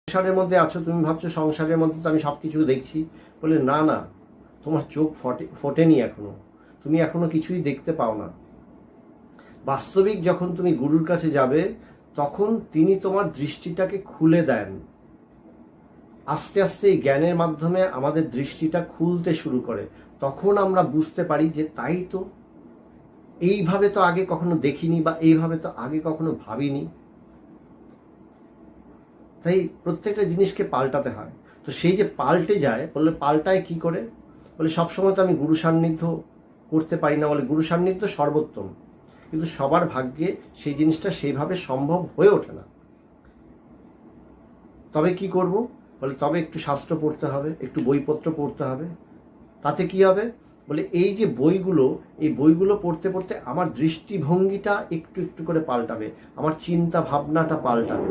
সংসারের মধ্যে আছো, তুমি ভাবছো সংসারের মধ্যে তো আমি সব কিছু দেখছি। বলে না না, তোমার চোখ ফোটেনি এখনো, তুমি এখনো কিছুই দেখতে পাও না। বাস্তবিক যখন তুমি গুরুর কাছে যাবে তখন তিনি তোমার দৃষ্টিটাকে খুলে দেন। আস্তে আস্তে এই জ্ঞানের মাধ্যমে আমাদের দৃষ্টিটা খুলতে শুরু করে, তখন আমরা বুঝতে পারি যে তাই তো, এইভাবে তো আগে কখনো দেখিনি বা এইভাবে তো আগে কখনো ভাবিনি। তাই প্রত্যেকটা জিনিসকে পাল্টাতে হয়। তো সেই যে পাল্টে যায়, বললে পাল্টায় কি করে? বলে সবসময় তো আমি গুরু সান্নিধ্য করতে পারি না, বলে গুরু সান্নিধ্য সর্বোত্তম, কিন্তু সবার ভাগ্যে সেই জিনিসটা সেইভাবে সম্ভব হয়ে ওঠে না। তবে কি করব? বলে তবে একটু শাস্ত্র পড়তে হবে, একটু বইপত্র পড়তে হবে। তাতে কি হবে? বলে এই যে বইগুলো, এই বইগুলো পড়তে পড়তে আমার দৃষ্টিভঙ্গিটা একটু একটু করে পাল্টাবে, আমার চিন্তা ভাবনাটা পাল্টাবে।